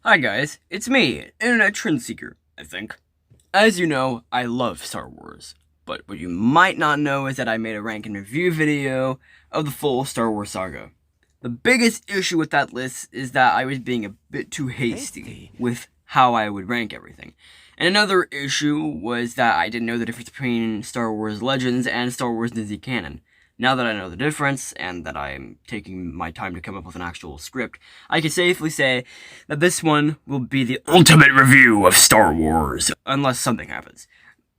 Hi guys, it's me, Internet Trend Seeker, I think. As you know, I love Star Wars, but what you might not know is that I made a rank and review video of the full Star Wars saga. The biggest issue with that list is that I was being a bit too hasty with how I would rank everything. And another issue was that I didn't know the difference between Star Wars Legends and Star Wars Disney Canon. Now that I know the difference, and that I'm taking my time to come up with an actual script, I can safely say that this one will be the ultimate review of Star Wars, unless something happens.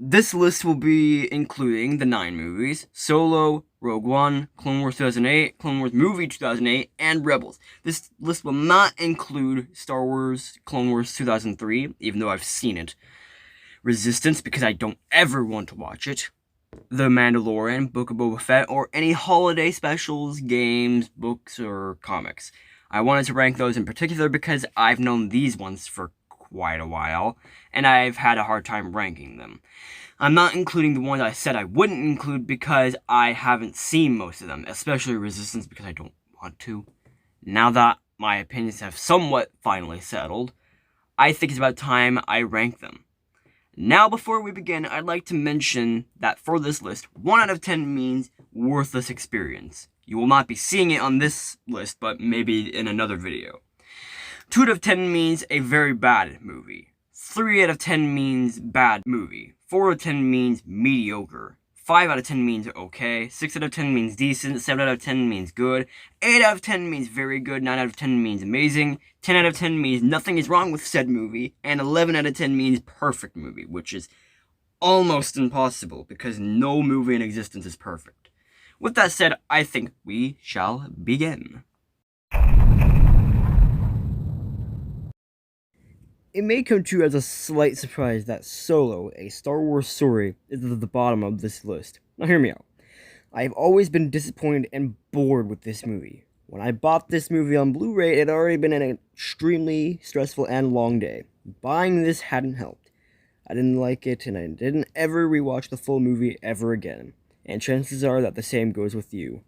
This list will be including the 9 movies, Solo, Rogue One, Clone Wars 2008, Clone Wars Movie 2008, and Rebels. This list will not include Star Wars Clone Wars 2003, even though I've seen it. Resistance, because I don't ever want to watch it. The Mandalorian, Book of Boba Fett, or any holiday specials, games, books, or comics. I wanted to rank those in particular because I've known these ones for quite a while, and I've had a hard time ranking them. I'm not including the ones I said I wouldn't include because I haven't seen most of them, especially Resistance because I don't want to. Now that my opinions have somewhat finally settled, I think it's about time I rank them. Now, before we begin, I'd like to mention that for this list, 1 out of 10 means worthless experience. You will not be seeing it on this list, but maybe in another video. 2 out of 10 means a very bad movie. 3 out of 10 means bad movie. 4 out of 10 means mediocre. 5 out of 10 means okay. 6 out of 10 means decent. 7 out of 10 means good. 8 out of 10 means very good. 9 out of 10 means amazing. 10 out of 10 means nothing is wrong with said movie. And 11 out of 10 means perfect movie, which is almost impossible because no movie in existence is perfect. With that said, I think we shall begin. It may come to you as a slight surprise that Solo, a Star Wars story, is at the bottom of this list. Now hear me out. I have always been disappointed and bored with this movie. When I bought this movie on Blu-ray, it had already been an extremely stressful and long day. Buying this hadn't helped. I didn't like it, and I didn't ever rewatch the full movie ever again. And chances are that the same goes with you.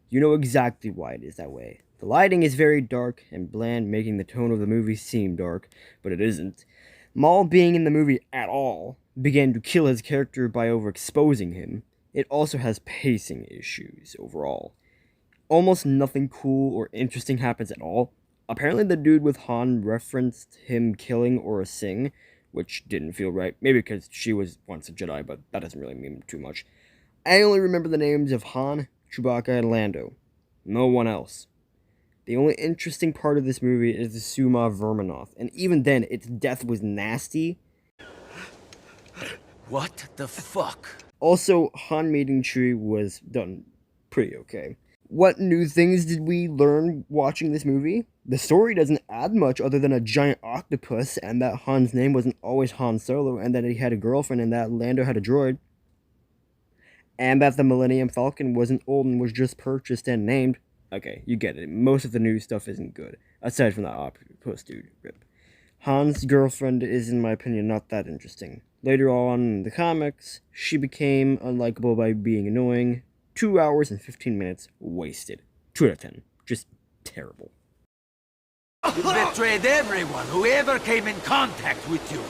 You know exactly why it is that way. The lighting is very dark and bland, making the tone of the movie seem dark, but it isn't. Maul being in the movie at all began to kill his character by overexposing him. It also has pacing issues overall. Almost nothing cool or interesting happens at all. Apparently the dude with Han referenced him killing Aurra Sing, which didn't feel right. Maybe because she was once a Jedi, but that doesn't really mean too much. I only remember the names of Han, Chewbacca, and Lando. No one else. The only interesting part of this movie is the Suma Verminoth, and even then, its death was nasty. What the fuck? Also, Han meeting Chewie was done pretty okay. What new things did we learn watching this movie? The story doesn't add much other than a giant octopus, and that Han's name wasn't always Han Solo, and that he had a girlfriend, and that Lando had a droid. And that the Millennium Falcon wasn't old and was just purchased and named. Okay, you get it. Most of the new stuff isn't good, aside from that octopus dude. Rip. Han's girlfriend is, in my opinion, not that interesting. Later on in the comics, she became unlikable by being annoying. 2 hours and 15 minutes wasted. 2 out of 10. Just terrible. You betrayed everyone who ever came in contact with you.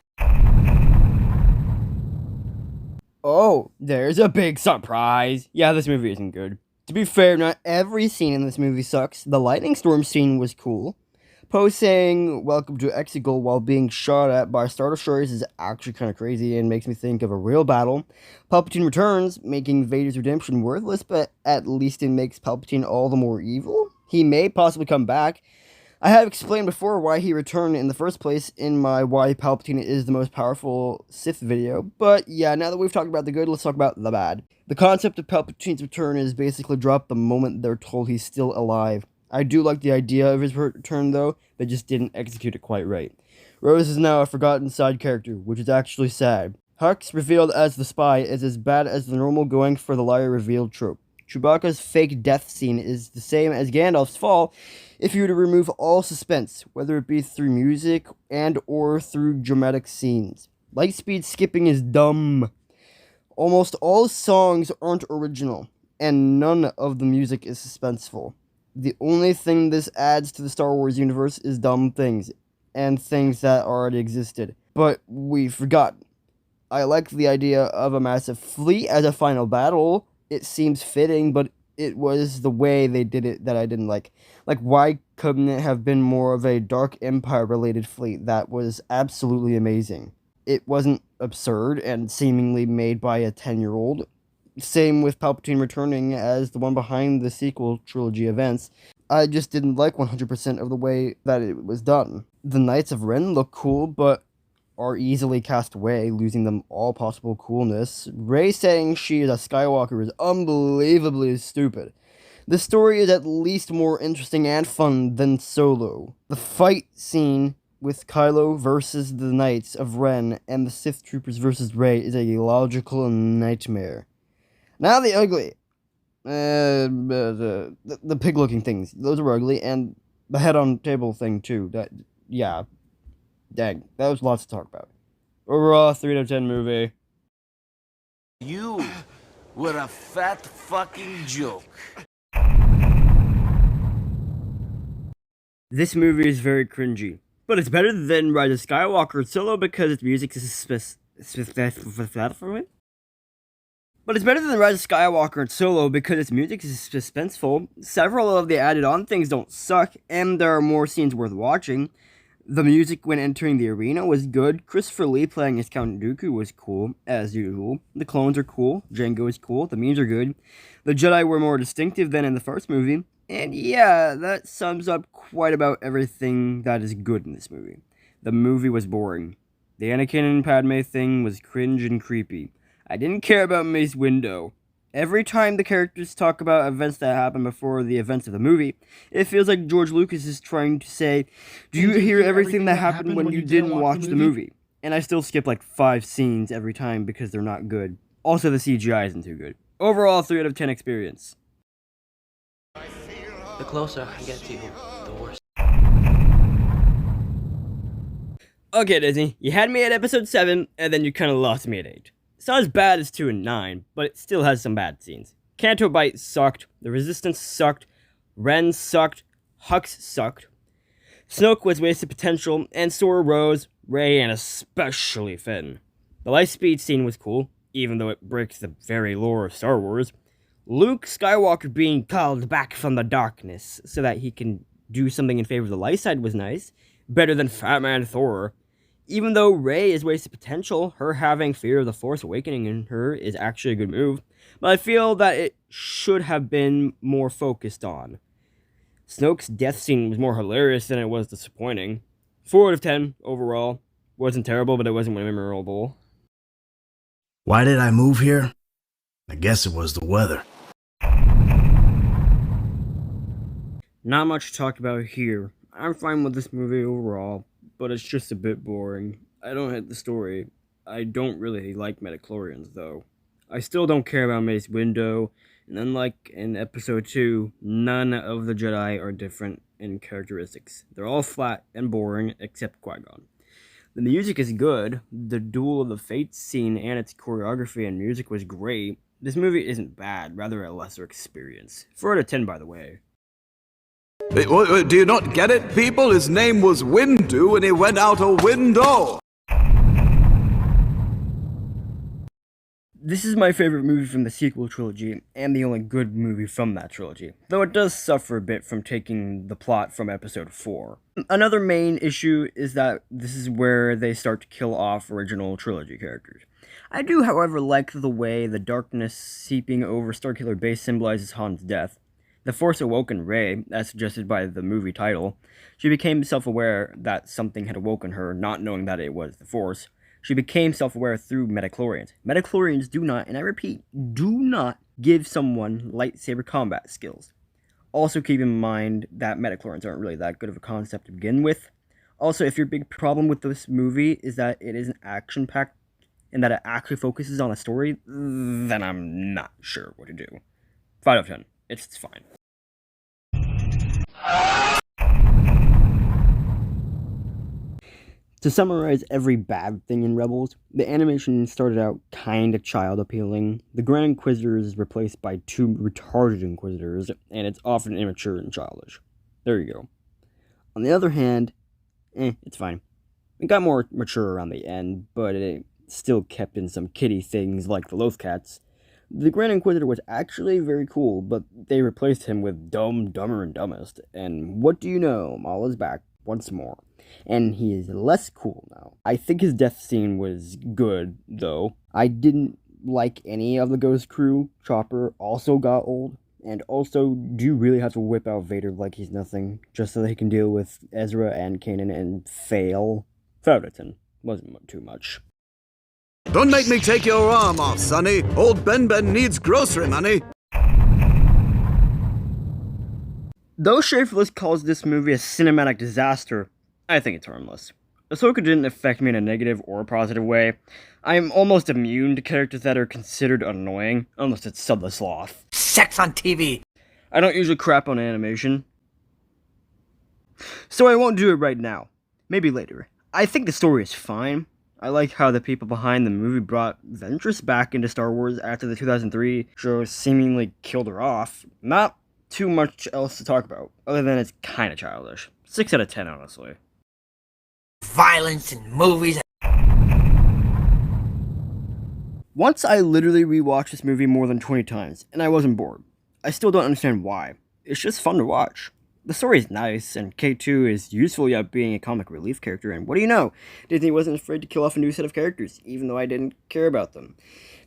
Oh, there's a big surprise. Yeah, this movie isn't good. To be fair, not every scene in this movie sucks. The lightning storm scene was cool. Poe saying welcome to Exegol while being shot at by Star Destroyers is actually kind of crazy and makes me think of a real battle. Palpatine returns, making Vader's redemption worthless, but at least it makes Palpatine all the more evil. He may possibly come back. I have explained before why he returned in the first place in my Why Palpatine is the Most Powerful Sith video, but yeah, now that we've talked about the good, let's talk about the bad. The concept of Palpatine's return is basically dropped the moment they're told he's still alive. I do like the idea of his return though, they just didn't execute it quite right. Rose is now a forgotten side character, which is actually sad. Hux, revealed as the spy, is as bad as the normal going for the liar revealed trope. Chewbacca's fake death scene is the same as Gandalf's fall if you were to remove all suspense, whether it be through music and or through dramatic scenes. Lightspeed skipping is dumb. Almost all songs aren't original, and none of the music is suspenseful. The only thing this adds to the Star Wars universe is dumb things. and things that already existed. But we forgot. I liked the idea of a massive fleet as a final battle. It seems fitting, but it was the way they did it that I didn't like. Like, why couldn't it have been more of a Dark Empire-related fleet that was absolutely amazing? It wasn't absurd and seemingly made by a 10-year-old. Same with Palpatine returning as the one behind the sequel trilogy events. I just didn't like 100% of the way that it was done. The Knights of Ren look cool, but are easily cast away, losing them all possible coolness. Rey saying she is a Skywalker is unbelievably stupid. The story is at least more interesting and fun than Solo. The fight scene with Kylo versus the Knights of Ren and the Sith Troopers versus Rey is a logical nightmare. Now the ugly. The pig-looking things. Those are ugly, and the head-on-table thing, too. Yeah. Dang, that was lots to talk about. Overall, 3 out of 10 movie. You were a fat fucking joke. This movie is very cringy, but it's better than Rise of Skywalker Solo because its music is But it's better than Rise of Skywalker and Solo because its music is suspenseful. Several of the added-on things don't suck, and there are more scenes worth watching. The music when entering the arena was good. Christopher Lee playing as Count Dooku was cool, as usual. The clones are cool. Jango is cool. The memes are good. The Jedi were more distinctive than in the first movie. And yeah, that sums up quite about everything that is good in this movie. The movie was boring. The Anakin and Padme thing was cringe and creepy. I didn't care about Mace Windu. Every time the characters talk about events that happened before the events of the movie, it feels like George Lucas is trying to say, do you hear everything that happened when you didn't watch the movie? And I still skip like 5 scenes every time because they're not good. Also, the CGI isn't too good. Overall, 3 out of 10 experience. The closer I get to you, the worse. Okay, Disney, you had me at episode 7, and then you kind of lost me at 8. It's not as bad as 2 and 9, but it still has some bad scenes. Canto Bight sucked, the Resistance sucked, Ren sucked, Hux sucked, Snoke was wasted potential, and Sora Rose, Rey, and especially Finn. The Lightspeed scene was cool, even though it breaks the very lore of Star Wars. Luke Skywalker being called back from the darkness so that he can do something in favor of the light side was nice. Better than Fat Man Thor. Even though Rey is wasted potential, her having fear of the Force awakening in her is actually a good move, but I feel that it should have been more focused on. Snoke's death scene was more hilarious than it was disappointing. 4 out of 10 overall. Wasn't terrible, but it wasn't memorable. Why did I move here? I guess it was the weather. Not much to talk about here. I'm fine with this movie overall, but it's just a bit boring. I don't hate the story. I don't really like midichlorians, though. I still don't care about Mace Windu, and unlike in Episode 2, none of the Jedi are different in characteristics. They're all flat and boring, except Qui-Gon. The music is good. The Duel of the Fates scene and its choreography and music was great. This movie isn't bad, rather a lesser experience. 4 out of 10, by the way. Do you not get it, people? His name was Windu, and he went out a window. This is my favorite movie from the sequel trilogy, and the only good movie from that trilogy, though it does suffer a bit from taking the plot from Episode 4. Another main issue is that this is where they start to kill off original trilogy characters. I do, however, like the way the darkness seeping over Starkiller Base symbolizes Han's death. The Force awoken Rey, as suggested by the movie title. She became self-aware that something had awoken her, not knowing that it was the Force. She became self-aware through midichlorians. Midichlorians do not, and I repeat, do not give someone lightsaber combat skills. Also keep in mind that midichlorians aren't really that good of a concept to begin with. Also, if your big problem with this movie is that it isn't action-packed and that it actually focuses on a story, then I'm not sure what to do. 5 out of 10. It's fine. To summarize every bad thing in Rebels, the animation started out kinda child appealing, the Grand Inquisitor is replaced by 2 retarded Inquisitors, and it's often immature and childish. There you go. On the other hand, It's fine. It got more mature around the end, but it still kept in some kiddie things like the Loth Cats. The Grand Inquisitor was actually very cool, but they replaced him with Dumb, Dumber, and Dumbest. And what do you know? Maul is back once more. And he is less cool now. I think his death scene was good, though. I didn't like any of the Ghost crew. Chopper also got old. And also, do you really have to whip out Vader like he's nothing, just so that he can deal with Ezra and Kanan and fail? 5 out of 10. Wasn't too much. Don't make me take your arm off, Sonny. Old Ben needs grocery money. Though Schaefless calls this movie a cinematic disaster, I think it's harmless. Ahsoka didn't affect me in a negative or positive way. I am almost immune to characters that are considered annoying, unless it's Sub the Sloth. Sex on TV. I don't usually crap on animation, so I won't do it right now. Maybe later. I think the story is fine. I like how the people behind the movie brought Ventress back into Star Wars after the 2003 show seemingly killed her off. Not too much else to talk about, other than it's kinda childish. 6 out of 10, honestly. Violence in movies. Once I literally rewatched this movie more than 20 times, and I wasn't bored. I still don't understand why. It's just fun to watch. The story is nice, and K2 is useful yet being a comic relief character, and what do you know? Disney wasn't afraid to kill off a new set of characters, even though I didn't care about them.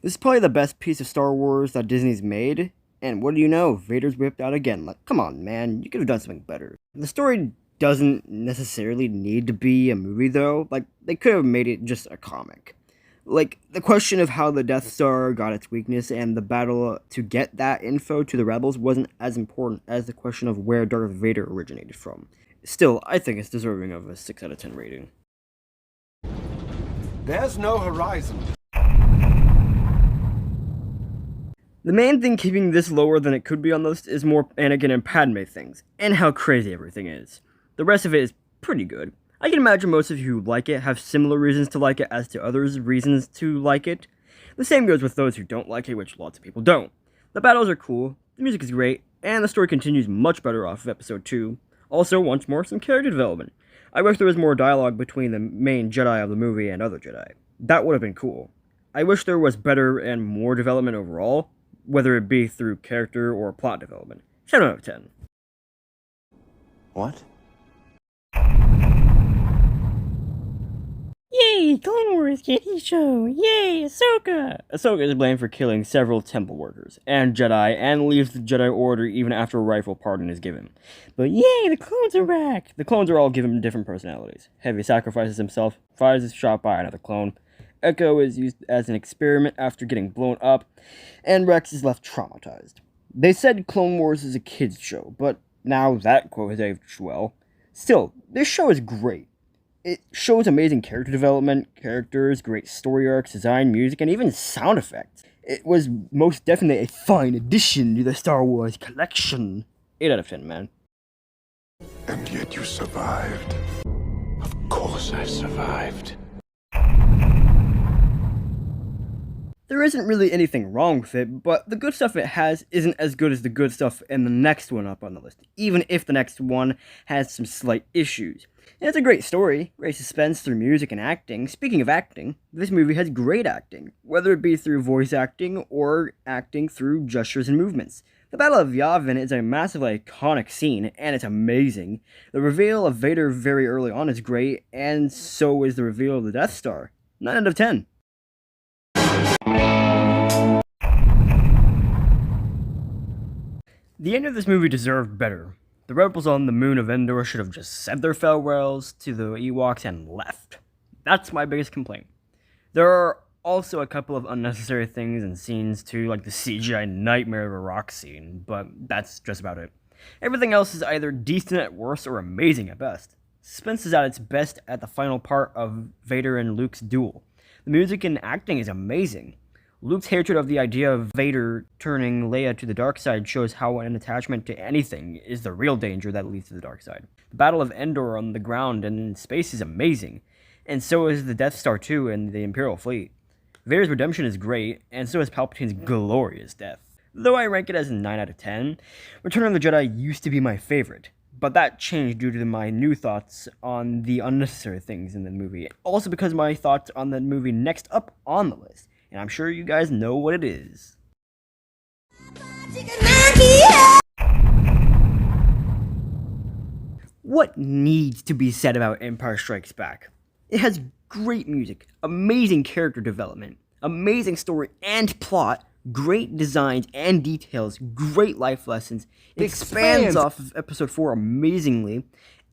This is probably the best piece of Star Wars that Disney's made, and what do you know? Vader's whipped out again. Like, come on, man, you could have done something better. The story doesn't necessarily need to be a movie, though. Like, they could have made it just a comic. Like, the question of how the Death Star got its weakness and the battle to get that info to the Rebels wasn't as important as the question of where Darth Vader originated from. Still, I think it's deserving of a 6 out of 10 rating. There's no horizon. The main thing keeping this lower than it could be on the list is more Anakin and Padme things, and how crazy everything is. The rest of it is pretty good. I can imagine most of you who like it have similar reasons to like it as to others' reasons to like it. The same goes with those who don't like it, which lots of people don't. The battles are cool, the music is great, and the story continues much better off of Episode 2. Also, once more, some character development. I wish there was more dialogue between the main Jedi of the movie and other Jedi. That would have been cool. I wish there was better and more development overall, whether it be through character or plot development. 7 out of 10. What? Yay, Clone Wars Kitty Show! Yay, Ahsoka! Ahsoka is blamed for killing several temple workers and Jedi, and leaves the Jedi Order even after a rightful pardon is given. But yay, the clones are back! The clones are all given different personalities. Heavy sacrifices himself, Fires is shot by another clone, Echo is used as an experiment after getting blown up, and Rex is left traumatized. They said Clone Wars is a kids show, but now that quote has aged well. Still, this show is great. It shows amazing character development, characters, great story arcs, design, music, and even sound effects. It was most definitely a fine addition to the Star Wars collection. 8 out of 10, man. And yet you survived. Of course I survived. There isn't really anything wrong with it, but the good stuff it has isn't as good as the good stuff in the next one up on the list, even if the next one has some slight issues. And it's a great story, great suspense through music and acting. Speaking of acting, this movie has great acting, whether it be through voice acting or acting through gestures and movements. The Battle of Yavin is a massively iconic scene, and it's amazing. The reveal of Vader very early on is great, and so is the reveal of the Death Star. 9 out of 10. The end of this movie deserved better. The rebels on the moon of Endor should have just said their farewells to the Ewoks and left. That's my biggest complaint. There are also a couple of unnecessary things and scenes too, like the CGI nightmare of a rock scene, but that's just about it. Everything else is either decent at worst or amazing at best. Suspense is at its best at the final part of Vader and Luke's duel. The music and acting is amazing. Luke's hatred of the idea of Vader turning Leia to the dark side shows how an attachment to anything is the real danger that leads to the dark side. The Battle of Endor on the ground and in space is amazing, and so is the Death Star 2 and the Imperial fleet. Vader's redemption is great, and so is Palpatine's glorious death. Though I rank it as a 9 out of 10, Return of the Jedi used to be my favorite. but that changed due to my new thoughts on the unnecessary things in the movie. Also because my thoughts on the movie next up on the list, and I'm sure you guys know what it is. What needs to be said about Empire Strikes Back? It has great music, amazing character development, amazing story and plot, great designs and details, great life lessons. It expands off of Episode 4 amazingly,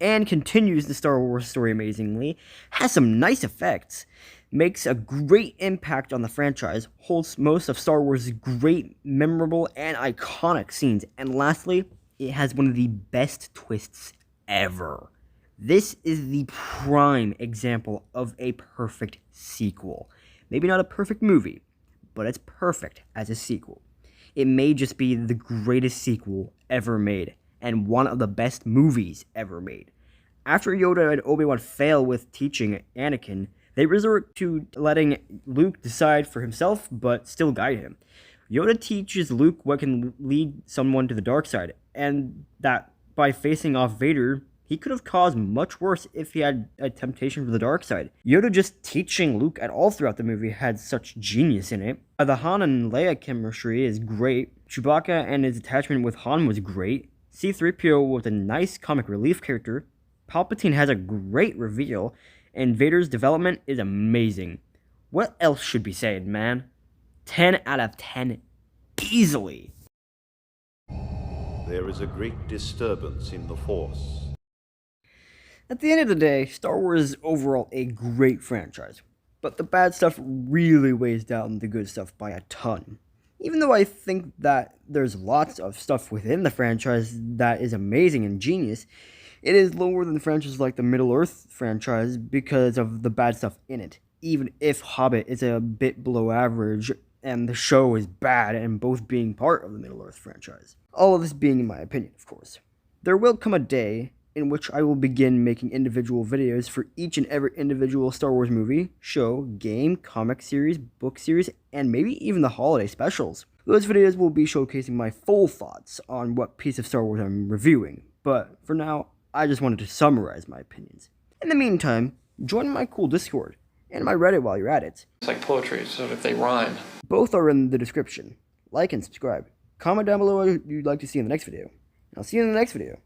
and continues the Star Wars story amazingly, has some nice effects, makes a great impact on the franchise, holds most of Star Wars' great, memorable, and iconic scenes, and lastly, it has one of the best twists ever. This is the prime example of a perfect sequel. Maybe not a perfect movie, but it's perfect as a sequel. It may just be the greatest sequel ever made, and one of the best movies ever made. After Yoda and Obi-Wan fail with teaching Anakin, they resort to letting Luke decide for himself, but still guide him. Yoda teaches Luke what can lead someone to the dark side, and that by facing off Vader, he could have caused much worse if he had a temptation for the dark side. Yoda just teaching Luke at all throughout the movie had such genius in it. The Han and Leia chemistry is great. Chewbacca and his attachment with Han was great. C-3PO was a nice comic relief character. Palpatine has a great reveal. And Vader's development is amazing. What else should be said, man? 10 out of 10 easily. There is a great disturbance in the Force. At the end of the day, Star Wars is overall a great franchise, but the bad stuff really weighs down the good stuff by a ton. Even though I think that there's lots of stuff within the franchise that is amazing and genius, it is lower than franchises like the Middle-earth franchise because of the bad stuff in it, even if Hobbit is a bit below average and the show is bad and both being part of the Middle-earth franchise. All of this being in my opinion, of course. There will come a day in which I will begin making individual videos for each and every individual Star Wars movie, show, game, comic series, book series, and maybe even the holiday specials. Those videos will be showcasing my full thoughts on what piece of Star Wars I'm reviewing, but for now, I just wanted to summarize my opinions. In the meantime, join my cool Discord, and my Reddit while you're at it. It's like poetry, so if they rhyme. Both are in the description. Like and subscribe. Comment down below what you'd like to see in the next video. And I'll see you in the next video.